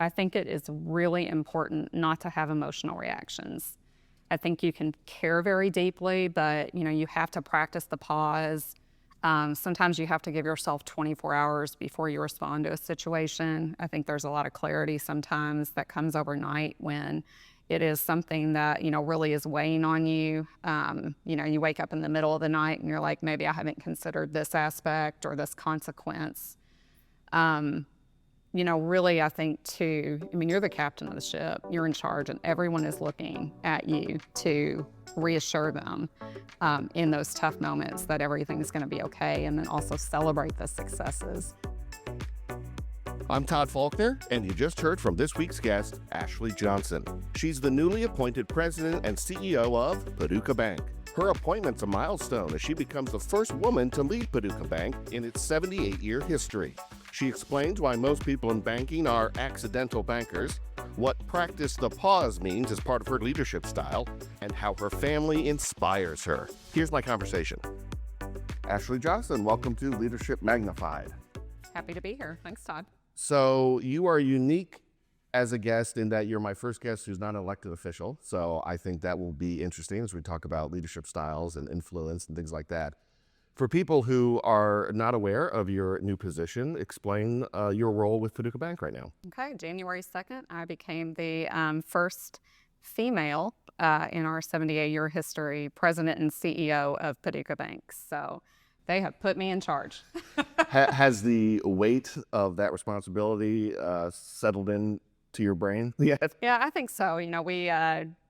I think it is really important not to have emotional reactions. I think you can care very deeply, but you have to practice the pause. Sometimes you have to give yourself 24 hours before you respond to a situation. I think there's a lot of clarity sometimes that comes overnight when it is something that, really is weighing on you. You wake up in the middle of the night and you're like, maybe I haven't considered this aspect or this consequence. Really, I think too, you're the captain of the ship, you're in charge, and everyone is looking at you to reassure them in those tough moments that everything's going to be okay, and then also celebrate the successes. I'm Todd Faulkner, and you just heard from this week's guest, Ashley Johnson. She's the newly appointed president and CEO of Paducah Bank. Her appointment's a milestone as she becomes the first woman to lead Paducah Bank in its 78-year history. She explains why most people in banking are accidental bankers, what practice the pause means as part of her leadership style, and how her family inspires her. Here's my conversation. Ashley Johnson, welcome to Leadership Magnified. Happy to be here. Thanks, Todd. So you are unique as a guest in that you're my first guest who's not an elected official. So I think that will be interesting as we talk about leadership styles and influence and things like that. For people who are not aware of your new position, explain your role with Paducah Bank right now. Okay, January 2nd, I became the first female in our 78-year history president and CEO of Paducah Bank. So they have put me in charge. Has the weight of that responsibility settled in to your brain yet? Yeah, I think so.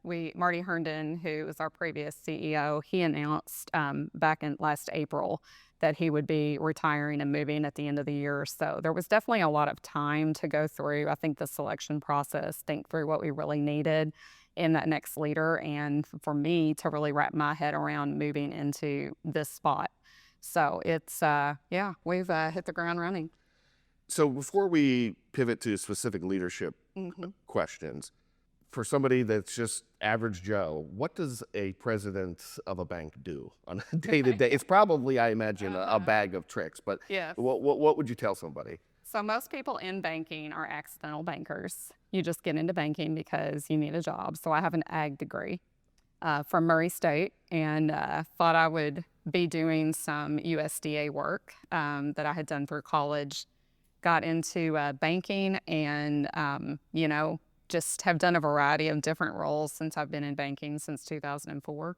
We Marty Herndon, who was our previous CEO, he announced back in last April that he would be retiring and moving at the end of the year. So there was definitely a lot of time to go through, I think, the selection process, think through what we really needed in that next leader, and for me to really wrap my head around moving into this spot. So it's, we've hit the ground running. So before we pivot to specific leadership questions, for somebody that's just average Joe, what does a president of a bank do on a day-to-day? It's probably, I imagine, a bag of tricks, but Yes. what would you tell somebody? So most people in banking are accidental bankers. You just get into banking because you need a job. So I have an ag degree from Murray State, and thought I would be doing some USDA work that I had done through college. Got into banking and, just have done a variety of different roles since I've been in banking since 2004.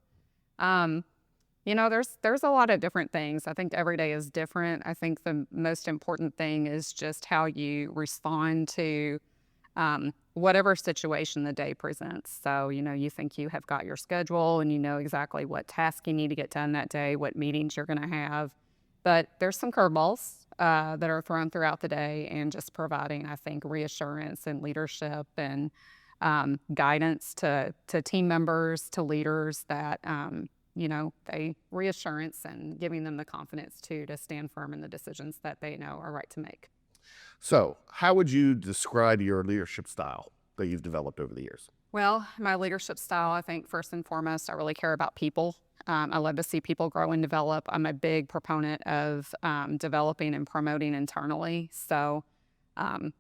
There's a lot of different things. I think every day is different. I think the most important thing is just how you respond to whatever situation the day presents. So, you think you have got your schedule and you know exactly what tasks you need to get done that day, what meetings you're going to have. But there's some curveballs that are thrown throughout the day, and just providing, I think, reassurance and leadership and guidance to team members, to leaders that, they reassurance and giving them the confidence to stand firm in the decisions that they know are right to make. So how would you describe your leadership style that you've developed over the years? Well, my leadership style, I think first and foremost, I really care about people. I love to see people grow and develop. I'm a big proponent of developing and promoting internally. So, I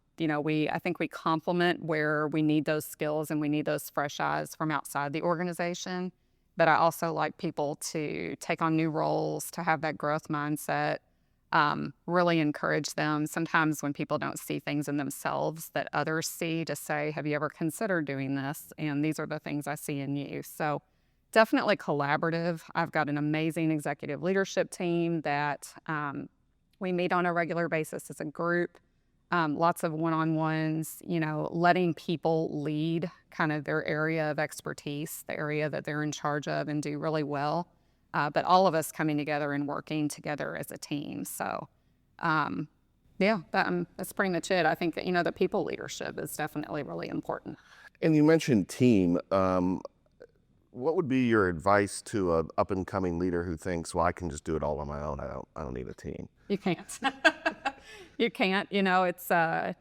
think we complement where we need those skills and we need those fresh eyes from outside the organization. But I also like people to take on new roles, to have that growth mindset, really encourage them. Sometimes when people don't see things in themselves that others see, to say, have you ever considered doing this? And these are the things I see in you. So definitely collaborative. I've got an amazing executive leadership team that we meet on a regular basis as a group. Lots of one-on-ones, letting people lead kind of their area of expertise, the area that they're in charge of, and do really well. But all of us coming together and working together as a team. So, that's pretty much it. I think that, the people leadership is definitely really important. And you mentioned team. What would be your advice to an up-and-coming leader who thinks, well, I can just do it all on my own. I don't need a team. You can't. You can't. It's. I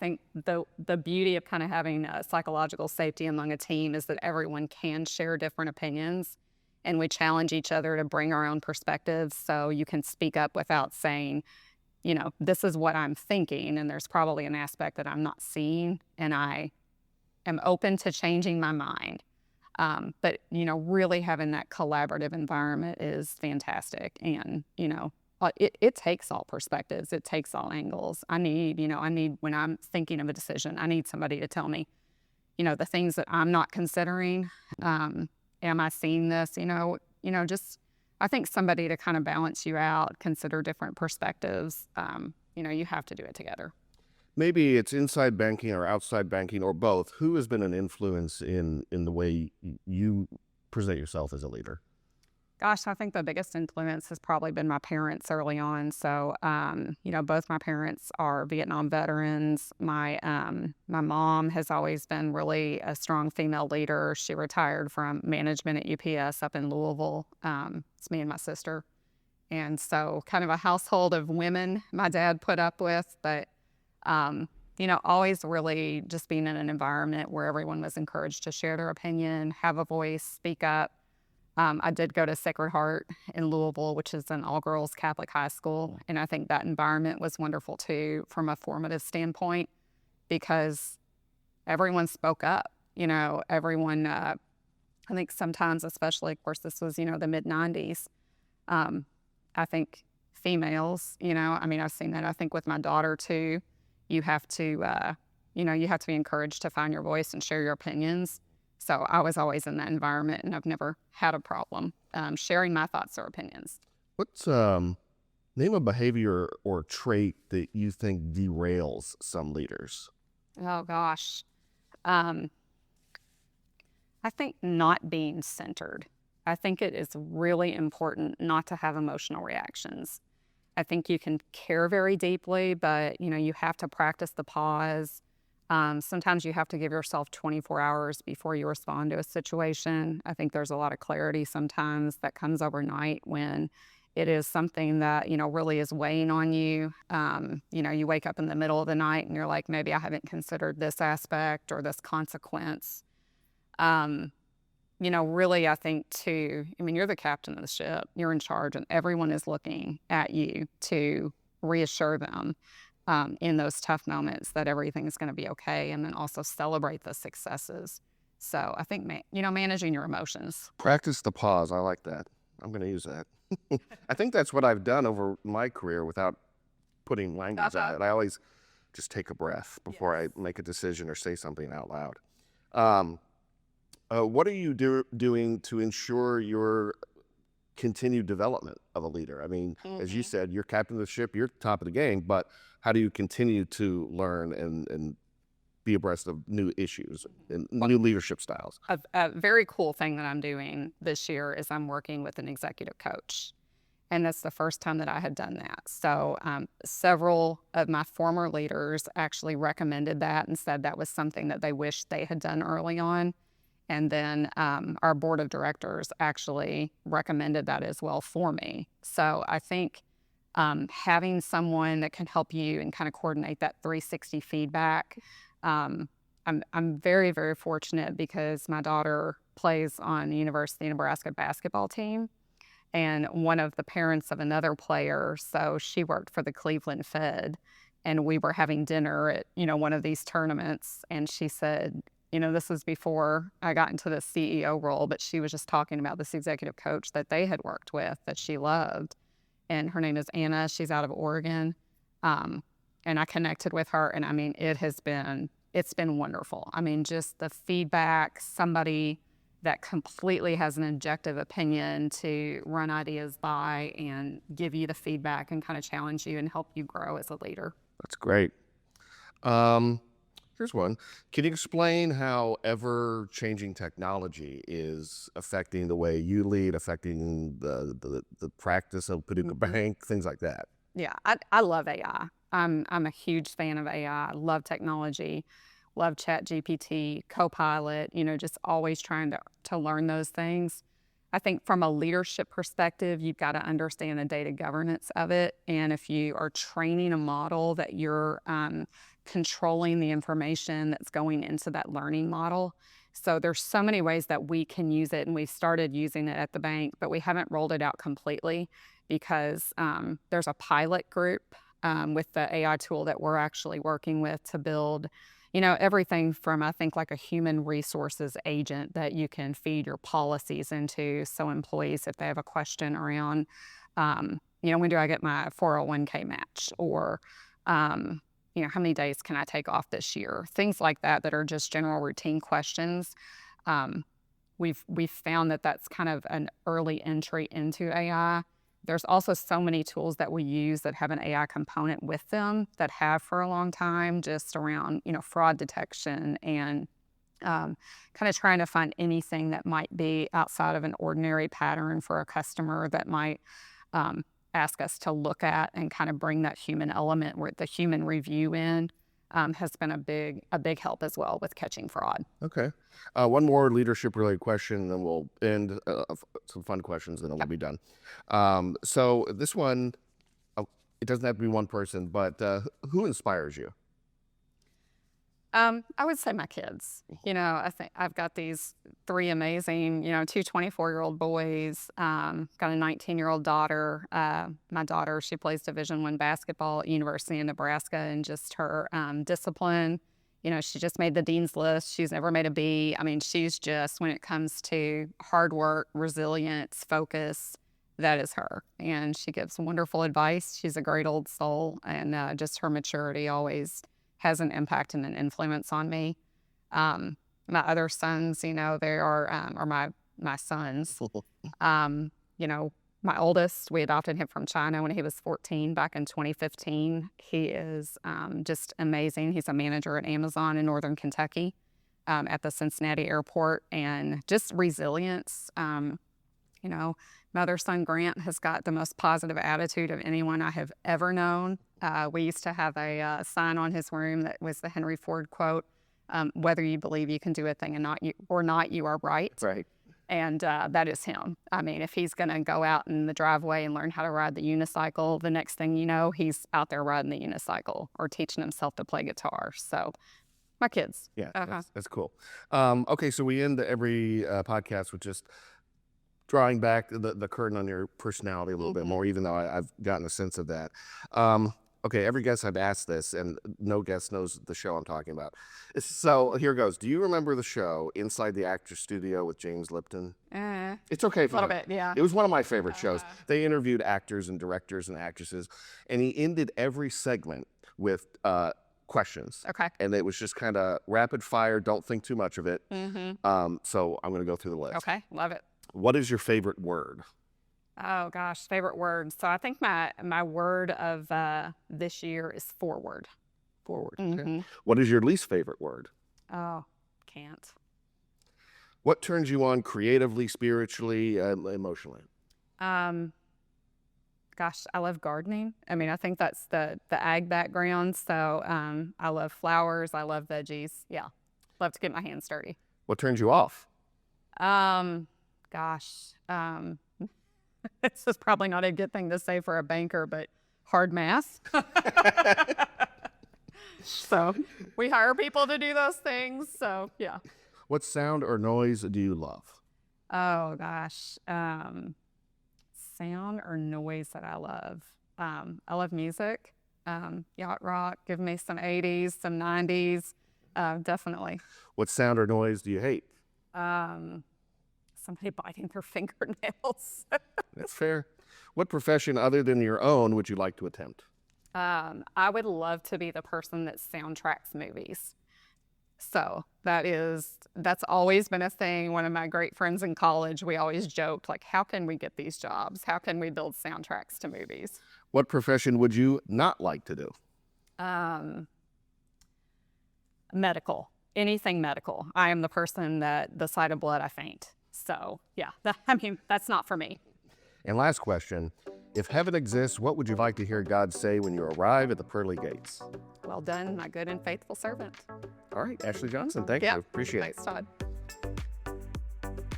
think the beauty of kind of having psychological safety among a team is that everyone can share different opinions, and we challenge each other to bring our own perspectives. So you can speak up without saying, this is what I'm thinking, and there's probably an aspect that I'm not seeing, and I am open to changing my mind. But, really having that collaborative environment is fantastic. And, it takes all perspectives. It takes all angles. When I'm thinking of a decision, I need somebody to tell me, the things that I'm not considering. Am I seeing this? Just, I think somebody to kind of balance you out, consider different perspectives. You have to do it together. Maybe it's inside banking or outside banking or both. Who has been an influence in the way you present yourself as a leader? Gosh, I think the biggest influence has probably been my parents early on. So, both my parents are Vietnam veterans. My mom has always been really a strong female leader. She retired from management at UPS up in Louisville. It's me and my sister. And so kind of a household of women my dad put up with, but, always really just being in an environment where everyone was encouraged to share their opinion, have a voice, speak up. I did go to Sacred Heart in Louisville, which is an all-girls Catholic high school, and I think that environment was wonderful too from a formative standpoint because everyone spoke up. Everyone. I think sometimes, especially, of course, this was the mid-90s. I think females. I've seen that. I think with my daughter too, you have to be encouraged to find your voice and share your opinions. So I was always in that environment, and I've never had a problem sharing my thoughts or opinions. What's name a behavior or trait that you think derails some leaders? Oh gosh, I think not being centered. I think it is really important not to have emotional reactions. I think you can care very deeply, but you have to practice the pause. Sometimes you have to give yourself 24 hours before you respond to a situation. I think there's a lot of clarity sometimes that comes overnight when it is something that, really is weighing on you. You wake up in the middle of the night and you're like, maybe I haven't considered this aspect or this consequence. Really, I think too, you're the captain of the ship, you're in charge, and everyone is looking at you to reassure them in those tough moments that everything is going to be okay, and then also celebrate the successes. So I think, managing your emotions. Practice the pause. I like that. I'm going to use that. I think that's what I've done over my career without putting language on it. I always just take a breath before I make a decision or say something out loud. What are you doing to ensure your continued development of a leader? As you said, you're captain of the ship, you're top of the game, but how do you continue to learn and be abreast of new issues and new leadership styles? A very cool thing that I'm doing this year is I'm working with an executive coach. And that's the first time that I had done that. So several of my former leaders actually recommended that and said that was something that they wished they had done early on. And then our board of directors actually recommended that as well for me. So I think having someone that can help you and kind of coordinate that 360 feedback. I'm very, very fortunate because my daughter plays on the University of Nebraska basketball team, and one of the parents of another player, so she worked for the Cleveland Fed, and we were having dinner at, one of these tournaments, and she said, this was before I got into the CEO role, but she was just talking about this executive coach that they had worked with that she loved. And her name is Anna. She's out of Oregon. And I connected with her, and it's been wonderful. Just the feedback, somebody that completely has an objective opinion to run ideas by and give you the feedback and kind of challenge you and help you grow as a leader. That's great. Here's one. Can you explain how ever-changing technology is affecting the way you lead, affecting the practice of Paducah Bank, things like that? Yeah, I love AI. I'm a huge fan of AI. I love technology, love ChatGPT, Copilot, just always trying to learn those things. I think from a leadership perspective, you've got to understand the data governance of it. And if you are training a model that you're controlling the information that's going into that learning model. So there's so many ways that we can use it, and we started using it at the bank, but we haven't rolled it out completely because there's a pilot group with the AI tool that we're actually working with to build, everything from, I think, like a human resources agent that you can feed your policies into. So employees, if they have a question around, when do I get my 401k match? Or, how many days can I take off this year? Things like that are just general routine questions. We've found that that's kind of an early entry into AI. There's also so many tools that we use that have an AI component with them that have for a long time, just around, fraud detection and kind of trying to find anything that might be outside of an ordinary pattern for a customer that might ask us to look at, and kind of bring that human element where the human review in has been a big help as well with catching fraud. Okay. One more leadership related question, then we'll end some fun questions, and then we'll be done. So this one, it doesn't have to be one person, but who inspires you? I would say my kids. I think I've got these three amazing, two 24-year-old boys, got a 19-year-old daughter. My daughter, she plays Division I basketball at University of Nebraska, and just her discipline. She just made the dean's list. She's never made a B. I mean, she's just, when it comes to hard work, resilience, focus, that is her. And she gives wonderful advice. She's a great old soul, and just her maturity always has an impact and an influence on me. My other sons, they are my sons. My oldest, we adopted him from China when he was 14 back in 2015. He is just amazing. He's a manager at Amazon in Northern Kentucky at the Cincinnati airport, and just resilience. My other son, Grant, has got the most positive attitude of anyone I have ever known. We used to have a sign on his room that was the Henry Ford quote, whether you believe you can do a thing or not, you are right. Right. And that is him. I mean, if he's going to go out in the driveway and learn how to ride the unicycle, the next thing you know, he's out there riding the unicycle or teaching himself to play guitar. So my kids. Yeah, that's cool. Okay, so we end every podcast with just drawing back the curtain on your personality a little bit more, even though I've gotten a sense of that. Okay, every guest I've asked this, and no guest knows the show I'm talking about. So here goes. Do you remember the show Inside the Actors Studio with James Lipton? It's okay. A little bit, yeah. It was one of my favorite shows. They interviewed actors and directors and actresses, and he ended every segment with questions. Okay. And it was just kind of rapid fire. Don't think too much of it. So I'm going to go through the list. Okay, love it. What is your favorite word? Oh gosh, favorite word. So I think my word of this year is forward. Forward. Okay. What is your least favorite word? Oh, can't. What turns you on creatively, spiritually, emotionally? Gosh, I love gardening. I mean, I think that's the ag background. So I love flowers. I love veggies. Yeah, love to get my hands dirty. What turns you off? This is probably not a good thing to say for a banker, but hard math. So we hire people to do those things. So yeah. What sound or noise do you love? Oh gosh. Sound or noise that I love. I love music. Yacht rock. Give me some 80s, some 90s. Definitely. What sound or noise do you hate? Somebody biting their fingernails. That's fair. What profession other than your own would you like to attempt? I would love to be the person that soundtracks movies. So that's always been a thing. One of my great friends in college, we always joked, like, how can we get these jobs? How can we build soundtracks to movies? What profession would you not like to do? Medical. Anything medical. I am the person that the sight of blood, I faint. So yeah, that's not for me. And last question, if heaven exists, what would you like to hear God say when you arrive at the pearly gates? Well done, my good and faithful servant. All right, Ashley Johnson, thank you. Appreciate it. Thanks, Todd.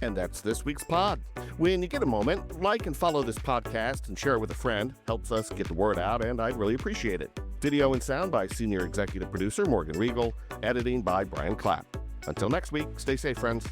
And that's this week's pod. When you get a moment, like and follow this podcast and share it with a friend. Helps us get the word out, and I'd really appreciate it. Video and sound by Senior Executive Producer Morgan Regal. Editing by Brian Clapp. Until next week, stay safe, friends.